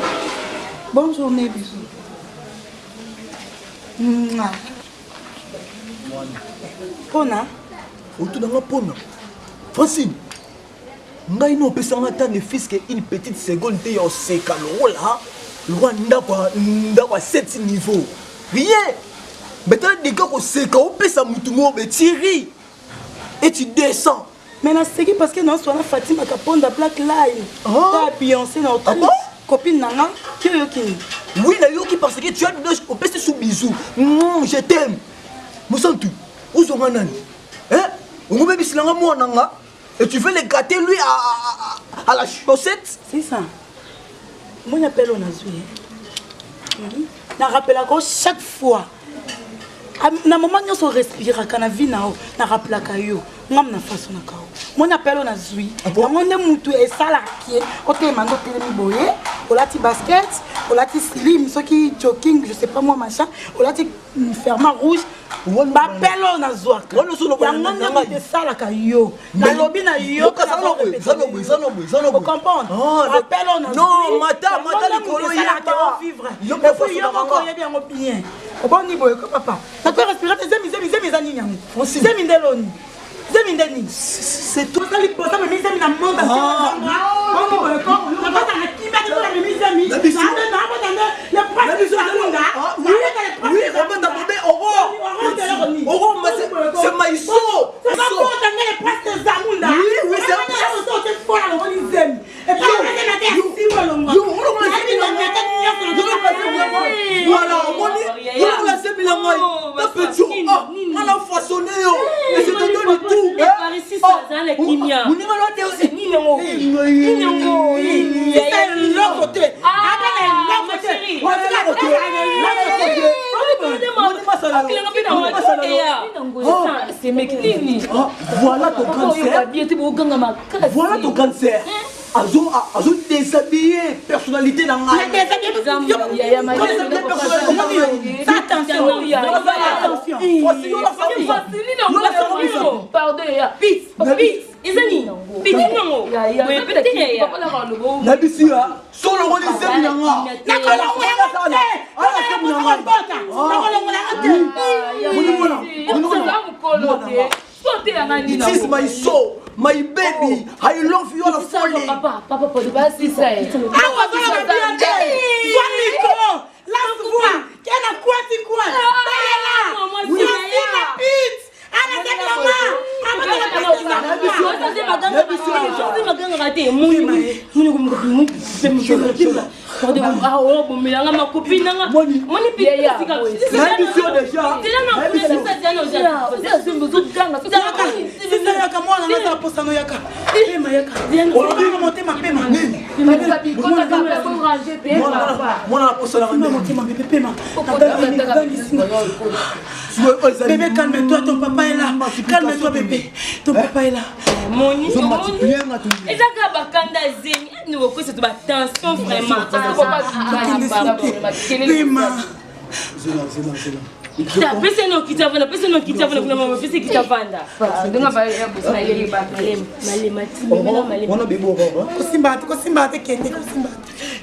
Bonne journée, bisous. Pona? Autour pona. Francine. Ngai no pesanga ta ne fils que une petite seconde te yo seka lo là. Rwanda kwa 7 niveau. Rien. Maintenant des gars ko seka o pesa mutumo be tiri. Et tu descends. Mais na seki parce que non soit Fatima Kaponda Black Line. Ta Beyoncé na autre copine nana qui yoki. Oui, na yoki parce que tu as deux au pesa sous bisous. Je t'aime. Mosantu. Uzonga nani? Hein? On me bisilanga mo nanga. Et tu veux le gâter lui à la chaussette? C'est ça. Moi j'appelle on a joué. Na rappelle encore chaque fois. Na moment nous on respire kana vie na na rappela kayo. Ngam na façon na kao. Moi j'appelle on a joué. Na monde mutu et sala qui côté mando telemi boye, olati basket, olati slim, ce qui jogging, je sais pas moi machin, olati ferma rouge. Ba pelo na zwaka. Wono so no ba na na de sala ka yo. Na lobi na yo ka zano Vous comprenez? Ba pelo na. Non, mata likolo ya ta vivre. Yo ko ko ya bien opinion. Bon niveau ko papa. Na ko respirer zemi za nini yango. Zemi ndeloni. Zemi ndeni. C'est tout ça li posa mais zemi na monde. Bon niveau ko na ba na kimba ko na mi zemi. Na ba na le pas du zonga. Oui, on va t'aborder Oro, c'est Maïso. C'est pas pour t'amener les presses des Zamunda. Oui, c'est voilà ton cancer. Voilà ton cancer. Azo déshabillé personnalité dans la It is my soul, my baby. I love you all fully. Papa, pode pas si ça. Bébé, calme-toi, ton papa est là. Calme-toi, bébé. Ton papa est là. Moni, et ça va bakanda zeni, nous beaucoup c'est ma tension vraiment. Personne qui t'a vendu, personne qui t'a vendu, maman, personne qui t'a vendu. Donc on va y aller On a bébé au Kosimba, kende.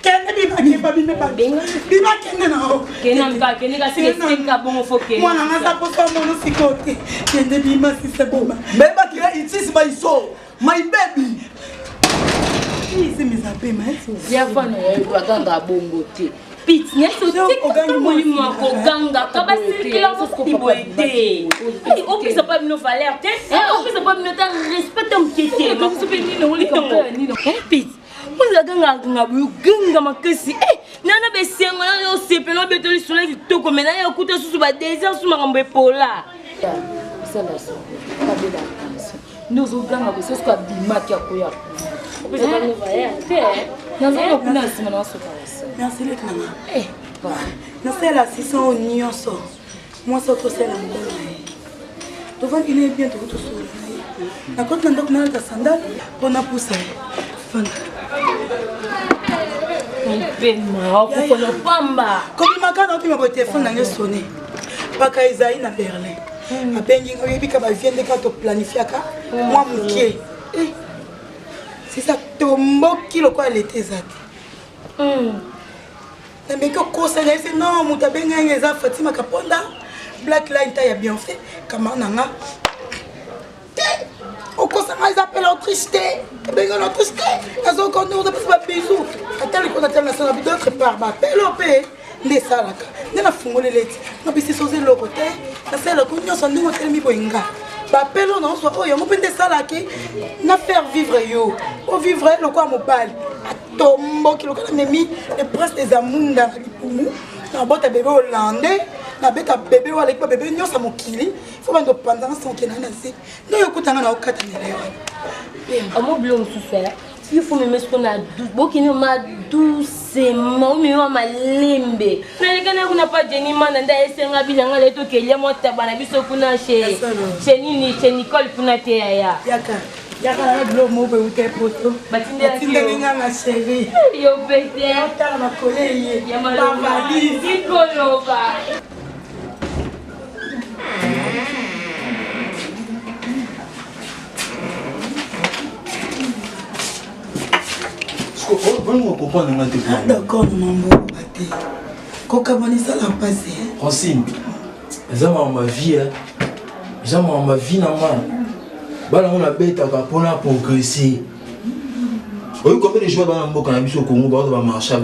Kende biba kende na ho. Kende ka c'est 5 bon faut que. Moi na ça pour ça mon sikote. Kende bima si c'est bon. Même qui it is my soul, my baby. C'est mes appels, mais c'est ya fana ya ganga bongo te. Pit, n'y a sauté comme moi ganga, kabasi kila ko iboité. Au plus ça pas nous valeur te. Au plus ça pas nous respect ton piété. Donc ce béni non li ton. Pit. Vous avez ganga makasi. Nana besenga na sepela betoli soleil kitoko mena ya okuta susu ba désir su makambo epola ça là ça pas de vacances nous oganga ko c'est ce quoi bimaki akoya ko ça pas ne va ya nazo ko na sima na so ça merci les maman na celle-là si sont nyonso moi ça ko celle-là tu vas il est bien tout seul na quand on a ta sandale on a poussé Comme makana qui m'a téléphone n'a sonné. Pas qu'Isaïe na Berlin. A bengi oyebi ka ba viende ka to planifier ka. Moi mukie. C'est ça tombo kilo quoi elle était zat. Mais que conseil c'est non muta benga ngeza Fatima Kaponda. Black Line ta ya bien fait. Kama nanga. Au conseil ils appellent l'autricité. Benga l'autricité. Ils ont connu on a pas bisou. Attends qu'on attend la salle d'autre part ba pelopé. Nde salaka. Nde na fungole leti. Na bisi soze lokote. Na sala ko nyoso ndingo telemi boinga. Ba pelo na so oyo mo pende salaki. Na faire vivre yo. O vivre le quoi mobile. Tombo ki le quoi memi le prince des amunda na lipumu. Na bota bébé hollandais. Na beta bébé wala ko bébé nyoso mokili. Faut bando pendant son kenana se. No yokutanga na okata nelewa. Amo blom souffert. Il faut me mettre qu'on a beaucoup ma doucement mais ma lembe na lekana kuna pa Jenny man nda esenga bilanga leto kelia mota bana biso kuna chez nini chez Nicole kuna te ya yaka na blo mo be ute poto batinde nga na chérie yo bete ta na koleye ya malali zikoloba D'accord, maman, Kokabani, ça l'a passé. Francine, ça ma vie, ça ma vie, on a bête pour progresser. Oui, combien de joueurs dans le cannabis au Congo, on va marcher,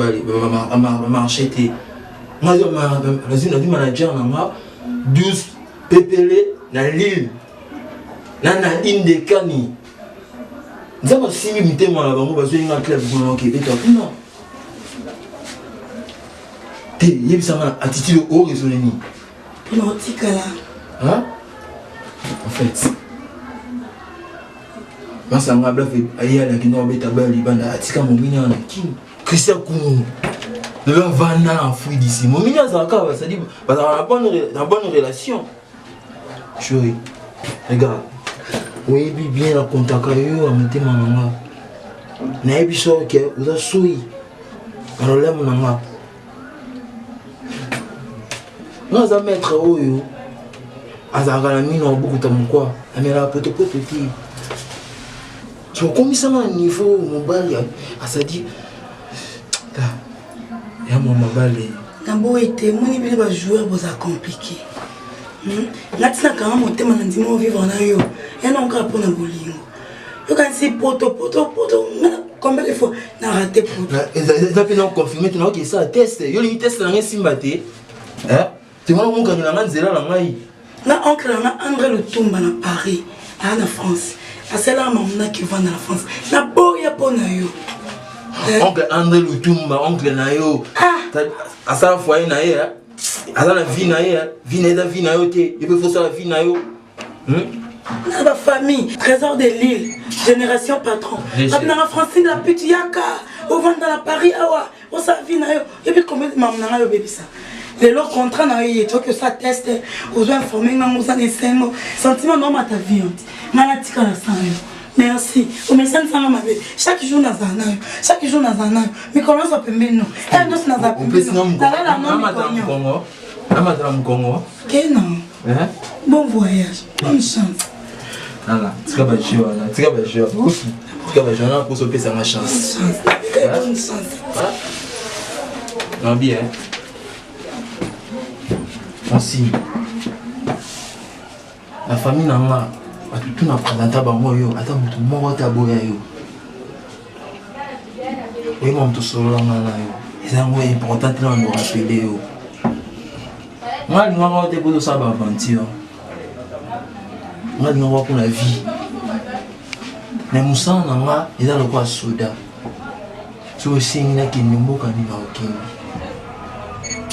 marcher. Moi, je suis manager, 12 PPL dans l'île, dans l'île Kani. Nous avons signé un thème là-bas, nous avons un club pour Québec. Non. Il y a une attitude au raisonnement. Pour l'antique là. Hein? En fait, moi, ça m'a bluffé. Aïe, la Guinée, on est à Bali, Banda, Atika, mon mignon, Christian Koumou. Nous avons un fouille d'ici. Mon mignon, ça va, ça dit, parce qu'on a une bonne relation. Chérie, regarde. Oui, bien la contact avec eux, à monter ma maman. N'a pas sûr que vous avez souri. Alors là, mon maman. Nous allons mettre au yo. Azarami n'a beaucoup de temps quoi. Mais là, peut-être. Tu vois comme ça à un niveau, mon bal, ça dit. Il y a mon bal. D'abord, était mon niveau de joueur, vous a compliqué. Là, tu as quand même monté mon indiment vivre en ayo. Il y a encore pour un bolingo. Tu as dit poto. Combien de fois tu as raté poto? Tu as pu nous confirmer que ça teste. Il y a une test dans un simbaté. Tu vois, mon candidat, c'est là, là, là. Oncle, André le tombe à Paris, à la France. C'est là, maman, qui va dans la France. Na boya pour nayo. Oncle André le tombe, oncle nayo. À ça, foyer nayo. À la vie nayo. Vie nayo, il peut faire ça la vie nayo. La famille, trésor de l'île, génération patron. Dans la Francine, la petite yaka, au vent dans la Paris, awa, on s'en vit nayo. Et puis combien de maman nayo bébé ça? Les lots contrats nayo, tu vois que ça teste, aux informés, nous avons des sentiments non à ta vie. Malatika la sang. Merci. Au médecin de ma bébé. Chaque jour dans un an. Chaque jour dans un an. Mais comment ça peut mener nous? Elle nous n'a pas pu. Madame Congo. Que non. Bon voyage. Bonne chance. Voilà. C'est comme un jeu. C'est comme un jeu. C'est comme un jeu. On a pour sauver sa chance. Bonne chance. Non, bien. Merci. La famille n'a pas. Tout n'a pas d'entendre moi yo. Attends, tout le monde a boya yo. Oui, moi, tout seul là yo. C'est un mot important de nous rappeler yo. Moi, je vais te poser ça aventure. Moi, je vais pour la vie. Mais Moussa, il a le quoi soda. So, c'est une qui ne m'a pas dit.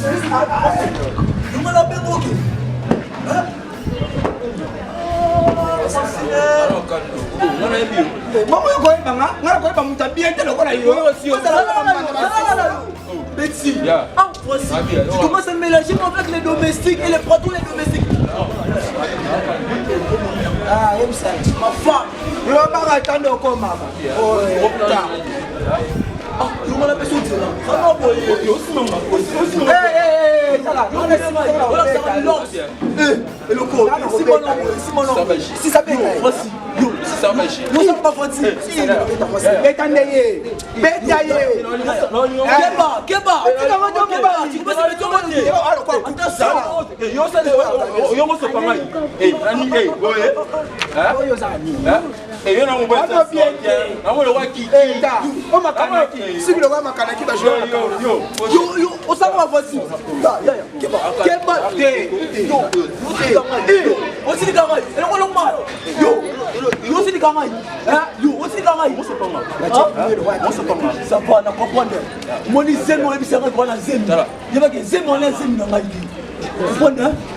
Tu commences à mélanger avec les domestiques et les produits les domestiques. Ah, ma femme, je vais pas attendre encore, maman. Oh, putain. Je m'en appelle tout ça. Si ça peut nous sommes pas fatigués.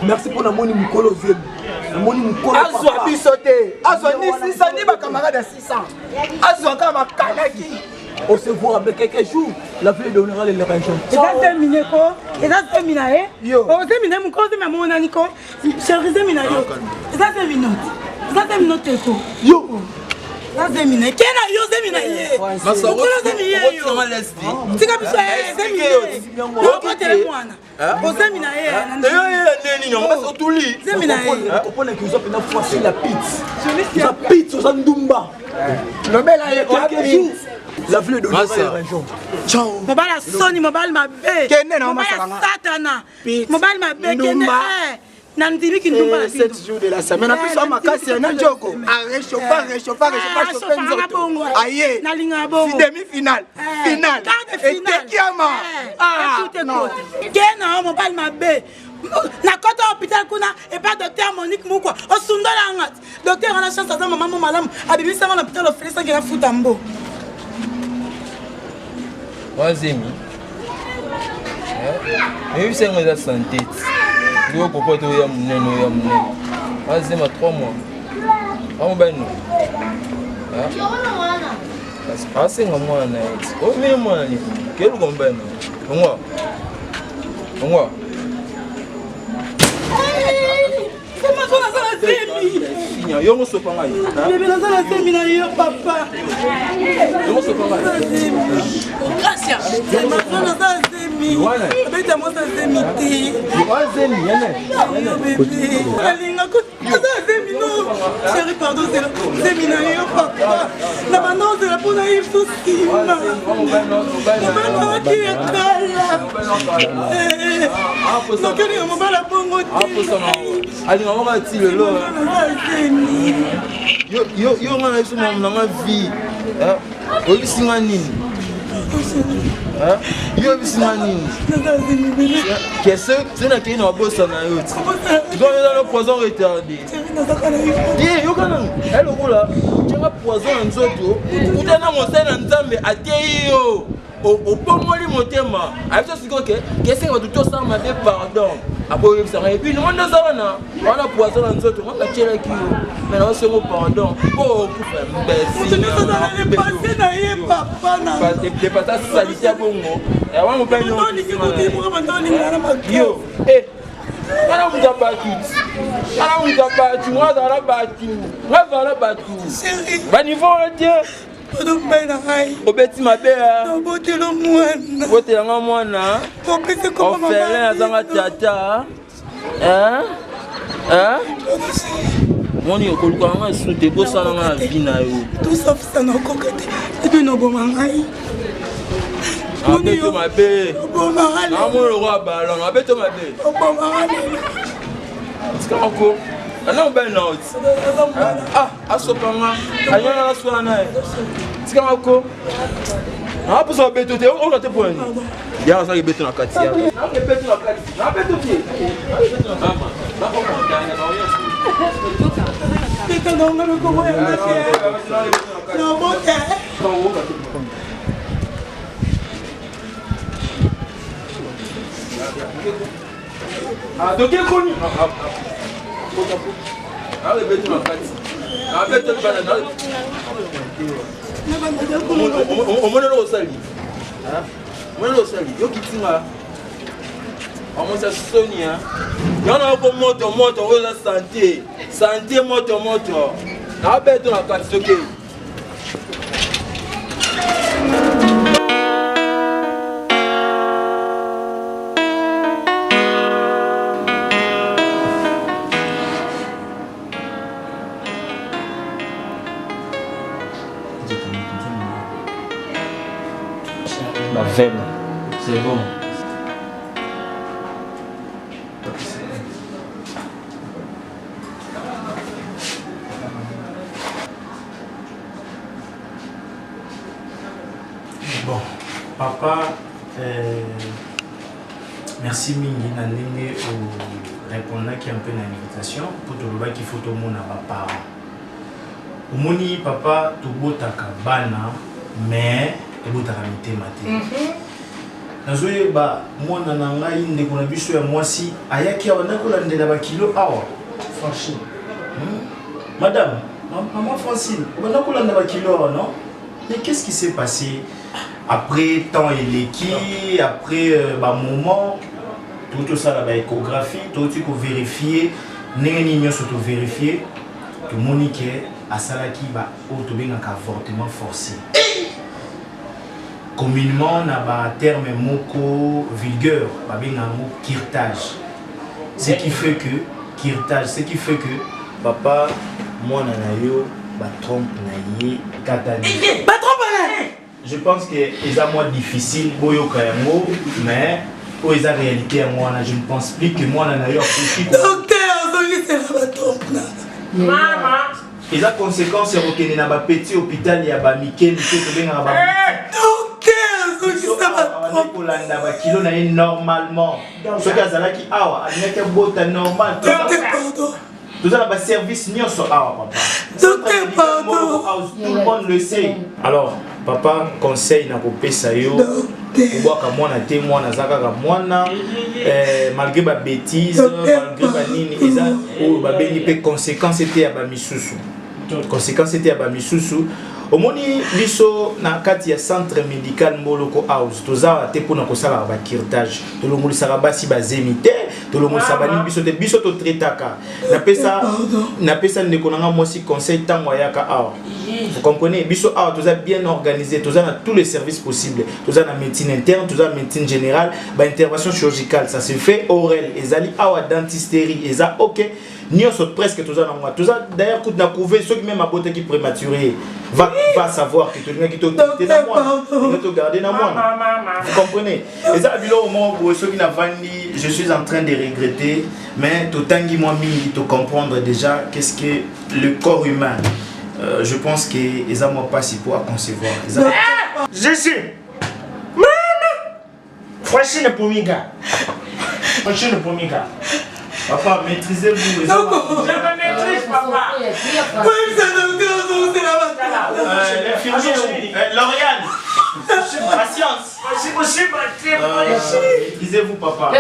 Merci pour la monnaie Mikolo Zem. La monnaie Mikolo. Azwa bisoté. Azwa ni 600 ni ma camarade à 600. Azwa kama kanaki. On se voit avec quelques jours. La ville donnera les régions. Et ça terminé quoi? Et ça terminé yo. On terminé mon cause mais mon aniko. Chérie terminé yo. Et ça terminé. Ça terminé quoi? Yo. Ça terminé. Quel a yo terminé? Masoro. On l'esti. C'est comme ça terminé. On va téléphone. On terminé. La pizza. La pizza aux Ndumba. Le bel la ville de la région. Ciao. Mobile Sony, mobile ma bé. Mobile Satana. Mobile ma bé. Nandimi qui nous parle 7 jours de la semaine. En plus, on m'a cassé un joko. Réchauffer. Aïe. Si demi-finale. Finale. Et Tekiama. Non. Kena, mobile ma bé. Na kota hôpital kuna et pas docteur Monique Moukwa. O sundola ngat. Docteur on a chance à maman malam. Abibi ça on hôpital au Félix qui a foutu ambo. Wazemi. Mais c'est une santé. Je vais comprendre que ya munene. Wazemi 3 mois. On va nous. Parce que c'est un mois na. O mais moi ni. Quel combat non. Moi. Yo mo sopa ngai. Bébé la sala semina yo papa. Yo mo sopa ngai. Gracia. Ma fona sala semi. Bébé mo sala semité. Yo azemi yana. Bébé. Alinga ko sala semi no. Chérie pardon c'est le semina yo papa. La maman c'est la pour naïf souci. Maman qui est kala. Donc il y a mon bala bongo. Ali on va tirer le yo ngana iso mama vie obisinga nini yo bisinga nini qu'est-ce que na kina bossa na yo ti donc dans le poison retardé dis yo kana elle roula tu as poison nzoto utana mosana nzambe ateyo au pomoli motema avec ce que qu'est-ce que tu ça m'a fait pardon après ça et puis nous on a poison dans nzoto on a tiré qui mais on se pardon oh papa salitaire bongo et on va bien yo eh ana muta batu moi dans la batu ba niveau entier obeti mabea obotelo mwana botelanga mwana opese comme maman ofele azanga tata moni okolukanga sute bosalanga na vie na yo tosafisa na okokate epe noboma ngai abeto mabe amoloko abalanga abeto mabe oboma ngai tikamako ana mobali na oti asopanga anyanga na swana naye tikamako apusa beto te oka te poni ya asaki beto na kati ya beto te Não, toke koni abebetu na kati abebetu bana omonelo osali omonelo osali yokitinga amonsa sonia yana ko moto oza santé moto abebetu na kati toke C'est bon. Bon, papa, merci mingi na ndenge répondre qui un peu na invitation pour te dire qu'il faut tout le monde à papa. Omoni papa to botaka bana mais ebotaka mitema te. Nazoye ba mwana na ngai ndeko na biso ya mwasi ayaki awa nakolandela bakilo awa Francine. Madame, maman Francine, on a kolanda bakilo awa non? Mais qu'est-ce qui s'est passé après temps et l'équipe, après moment tout ça la échographie, tout ce qu'on vérifier, n'engagez pas surtout vérifier, tout Monique a salaki ba autobéng un avortement forcé. Communément, on a un terme moko vulgaire, un mot kirtage. Ce qui fait que papa, moi, nanayo, ba trompe naïe, katani. Ba trompe. Je pense que c'est moins difficile, boyo kayango, mais pour la réalité, moi, je ne pense plus que moi, nanayo, docteur, c'est la trompe. Maman. Et la conséquence, c'est que dans un petit hôpital, il y a un Mickey, normalement, ce cas-là qui a un normal. Tout ça, le service n'y a pas, papa. Tout le monde le sait. Alors, papa, conseil na kopé ça yo. Ouaka mwana te mwana zaka ka mwana malgré ba bêtise, malgré ba nini eza ou ba beni pe conséquence était à ba misusu. Conséquence était à ba misusu. Omoni biso na kati ya centre médical Moloko House toza te pona ko sala ba kirtage to longoli sala basi ba zemite to longoli sabani biso to traitaka na pesa ndeko nanga mosi conseil tango yaka awa. Vous comprenez biso awa toza bien organisé toza na tous les services possibles toza na médecine interne toza na médecine générale ba intervention chirurgicale ça se fait oral ezali awa dentisterie eza OK ni on presque toza na moi toza d'ailleurs coup na prouver ceux qui même a beauté qui prématuré va savoir que tu te garder dans moi. Vous comprenez? Et ça, pour ceux qui n'ont pas dit, je suis en train de regretter, mais tout te comprendre déjà qu'est-ce que le corps humain. Je pense que les gens n'ont pas si pour concevoir. Je suis. Maman! Francine pour Miga. Francine pour Miga. Papa, maîtrisez-vous. Je me maîtrise, papa. Lauriane, patience. Maîtrisez-vous, papa. Je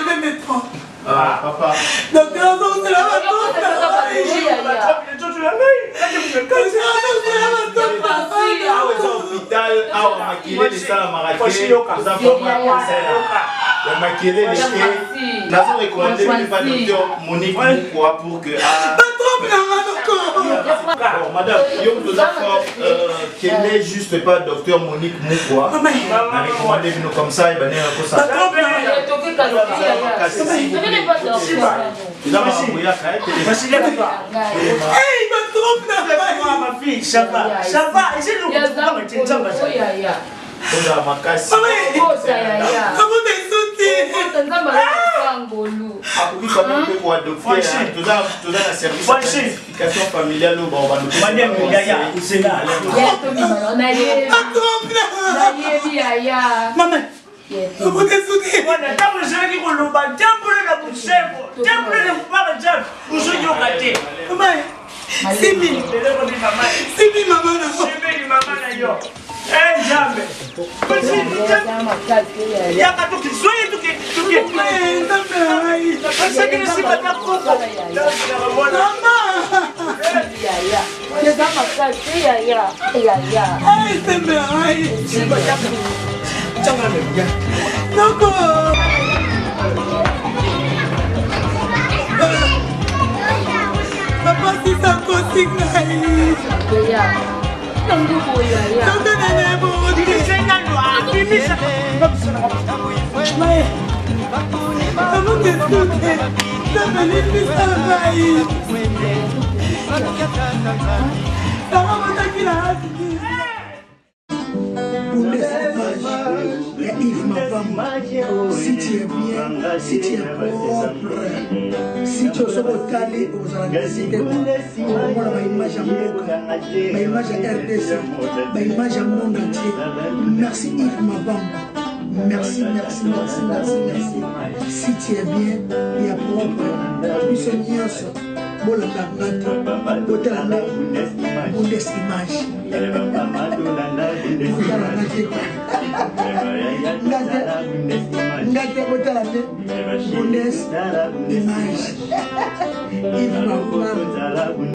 vais me prendre. Papa. Docteur, c'est la madame, qu'elle n'est juste pas docteur Monique Moukwa. Comme ça, ma fille, ça va, essaye de Simi, maman, jamais. Yaka tuki soye tuki. Parce que si pas ta coco. Mama. Eza makasi yaya. Ai sembe ai. Changa me bien. Noko. Papa si ça consigne ai. Yaya. Tangu yaya. Tangu nene bo. Disenga no abimisa. Mai. Amo que tutte. Sama lini sabai. Sama mata kila hadi. Yves Mavambo, si tu es bien, si tu es propre, si tu es au Tali, aux Anglais, on a ma image à Moka, ma image à RDC, ma image à monde entier. Merci Yves Mavambo. Merci. Si tu es bien, il y a propre. Nous sommes Nios, Bolanda Ngata, Botalana, Bundes Image. Ngate Botalana, Bundes Image. Yves Mavambo.